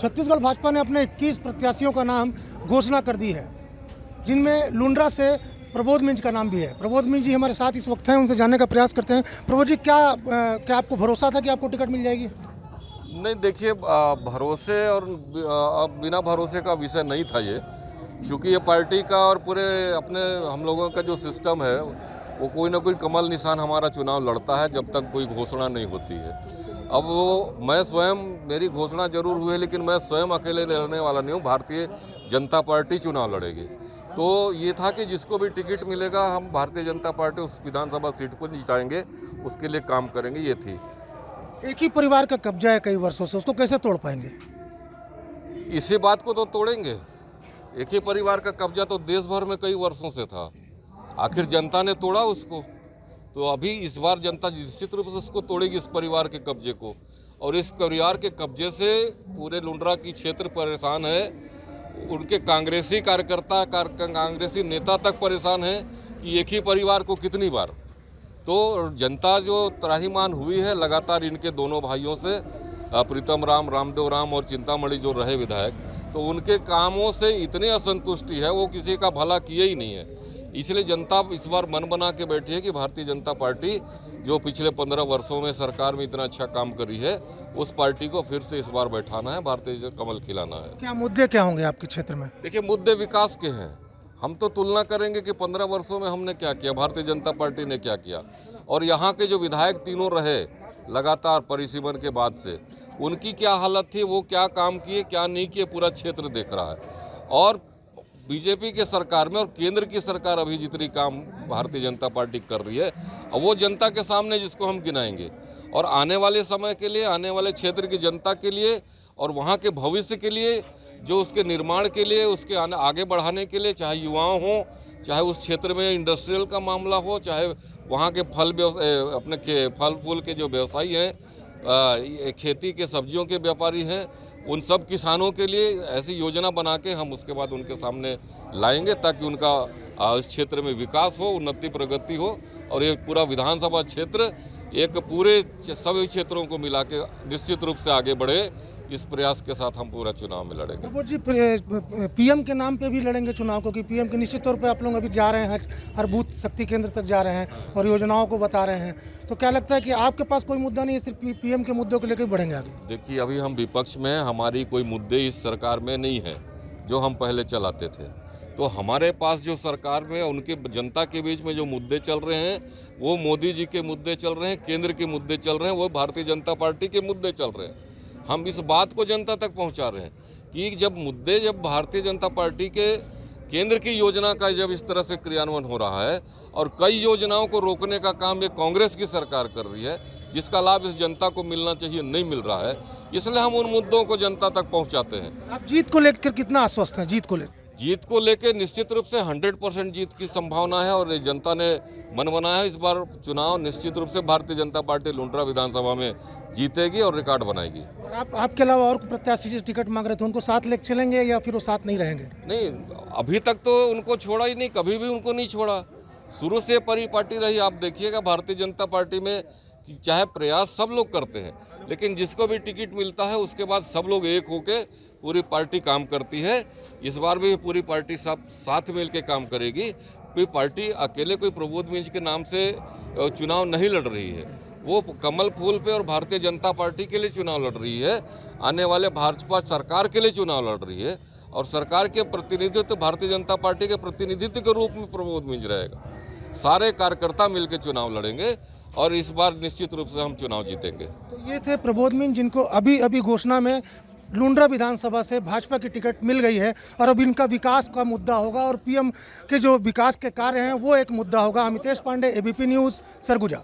छत्तीसगढ़ भाजपा ने अपने 21 प्रत्याशियों का नाम घोषणा कर दी है, जिनमें लुंड्रा से प्रबोध मिंज का नाम भी है। प्रबोध मिंज जी हमारे साथ इस वक्त हैं, उनसे जानने का प्रयास करते हैं। प्रबोध जी, क्या आपको भरोसा था कि आपको टिकट मिल जाएगी? नहीं, देखिए, भरोसे और बिना भरोसे का विषय नहीं था ये, क्योंकि ये पार्टी का और पूरे अपने हम लोगों का जो सिस्टम है वो कोई ना कोई कमल निशान हमारा चुनाव लड़ता है जब तक कोई घोषणा नहीं होती है। अब वो मैं स्वयं, मेरी घोषणा जरूर हुई है, लेकिन मैं स्वयं अकेले लड़ने वाला नहीं हूँ। भारतीय जनता पार्टी चुनाव लड़ेगी। तो ये था कि जिसको भी टिकट मिलेगा, हम भारतीय जनता पार्टी उस विधानसभा सीट को जिताएंगे, उसके लिए काम करेंगे। ये थी। एक ही परिवार का कब्जा है कई वर्षों से, उसको कैसे तोड़ पाएंगे? इसी बात को तो तोड़ेंगे। एक ही परिवार का कब्जा तो देश भर में कई वर्षों से था, आखिर जनता ने तोड़ा उसको। तो अभी इस बार जनता निश्चित रूप से उसको तोड़ेगी, इस परिवार के कब्जे को। और इस परिवार के कब्जे से पूरे लुंड्रा की क्षेत्र परेशान है, उनके कांग्रेसी कार्यकर्ता, कांग्रेसी नेता तक परेशान है कि एक ही परिवार को कितनी बार। तो जनता जो त्राहिमाम हुई है लगातार इनके दोनों भाइयों से, प्रीतम राम, रामदेव राम और चिंतामणि जो रहे विधायक, तो उनके कामों से इतनी असंतुष्टि है, वो किसी का भला किए ही नहीं है। इसलिए जनता इस बार मन बना के बैठी है कि भारतीय जनता पार्टी जो पिछले 15 वर्षों में सरकार में इतना अच्छा काम करी है, उस पार्टी को फिर से इस बार बैठाना है, भारतीय कमल खिलाना है। क्या मुद्दे क्या होंगे आपके क्षेत्र में? देखिए, मुद्दे विकास के हैं। हम तो तुलना करेंगे कि 15 वर्षों में हमने क्या किया, भारतीय जनता पार्टी ने क्या किया। और यहाँ के जो विधायक तीनों रहे लगातार परिसीमन के बाद से, उनकी क्या हालत थी, वो क्या काम किए क्या नहीं किए, पूरा क्षेत्र देख रहा है। और बीजेपी के सरकार में और केंद्र की सरकार अभी जितनी काम भारतीय जनता पार्टी कर रही है, और वो जनता के सामने जिसको हम गिनाएंगे। और आने वाले समय के लिए, आने वाले क्षेत्र की जनता के लिए और वहाँ के भविष्य के लिए, जो उसके निर्माण के लिए, उसके आगे बढ़ाने के लिए, चाहे युवाओं हों, चाहे उस क्षेत्र में इंडस्ट्रियल का मामला हो, चाहे वहाँ के अपने फल फूल के जो व्यवसायी हैं, खेती के सब्जियों के व्यापारी हैं, उन सब किसानों के लिए ऐसी योजना बना के हम उसके बाद उनके सामने लाएंगे, ताकि उनका इस क्षेत्र में विकास हो, उन्नति प्रगति हो। और ये पूरा विधानसभा क्षेत्र एक पूरे सभी क्षेत्रों को मिला के निश्चित रूप से आगे बढ़े, इस प्रयास के साथ हम पूरा चुनाव में लड़ेंगे। प्रबोध जी, पीएम के नाम पे भी लड़ेंगे चुनाव, क्योंकि पीएम के निश्चित तौर पे आप लोग अभी जा रहे हैं, हर बूथ शक्ति केंद्र तक जा रहे हैं और योजनाओं को बता रहे हैं। तो क्या लगता है कि आपके पास कोई मुद्दा नहीं है, सिर्फ पीएम के मुद्दों को लेकर बढ़ेंगे आगे? देखिए, अभी हम विपक्ष में, हमारी कोई मुद्दे इस सरकार में नहीं है जो हम पहले चलाते थे। तो हमारे पास जो सरकार में उनके जनता के बीच में जो मुद्दे चल रहे हैं, वो मोदी जी के मुद्दे चल रहे हैं, केंद्र के मुद्दे चल रहे हैं, वो भारतीय जनता पार्टी के मुद्दे चल रहे हैं। हम इस बात को जनता तक पहुंचा रहे हैं कि जब भारतीय जनता पार्टी के केंद्र की योजना का जब इस तरह से क्रियान्वयन हो रहा है और कई योजनाओं को रोकने का काम ये कांग्रेस की सरकार कर रही है, जिसका लाभ इस जनता को मिलना चाहिए नहीं मिल रहा है, इसलिए हम उन मुद्दों को जनता तक पहुंचाते हैं। आप जीत को लेकर कितना आश्वस्त हैं? जीत को लेकर निश्चित रूप से 100% जीत की संभावना है, और जनता ने मन बनाया है। इस बार चुनाव निश्चित रूप से भारतीय जनता पार्टी लुंड्रा विधानसभा में जीतेगी और रिकॉर्ड बनाएगी। और आपके अलावा और प्रत्याशी जो टिकट मांग रहे थे, उनको साथ लेकर चलेंगे या फिर वो साथ नहीं रहेंगे? नहीं, अभी तक तो उनको छोड़ा ही नहीं, कभी भी उनको नहीं छोड़ा। शुरू से परिपाटी रही। आप देखिएगा भारतीय जनता पार्टी में चाहे प्रयास सब लोग करते हैं, लेकिन जिसको भी टिकट मिलता है उसके बाद सब लोग एक होके पूरी पार्टी काम करती है। इस बार भी पूरी पार्टी सब साथ मिल के काम करेगी। कोई पार्टी अकेले कोई प्रबोध मिंज के नाम से चुनाव नहीं लड़ रही है, वो कमल फूल पे और भारतीय जनता पार्टी के लिए चुनाव लड़ रही है। आने वाले भाजपा सरकार के लिए चुनाव लड़ रही है, और सरकार के प्रतिनिधित्व भारतीय जनता पार्टी के प्रतिनिधित्व के रूप में प्रबोध मिंज रहेगा। सारे कार्यकर्ता मिलकर चुनाव लड़ेंगे और इस बार निश्चित रूप से हम चुनाव जीतेंगे। तो ये थे प्रबोध मिंज, जिनको अभी घोषणा में लुंड्रा विधानसभा से भाजपा की टिकट मिल गई है, और अब इनका विकास का मुद्दा होगा और पीएम के जो विकास के कार्य हैं वो एक मुद्दा होगा। Amitesh Pandey, ABP News, Surguja.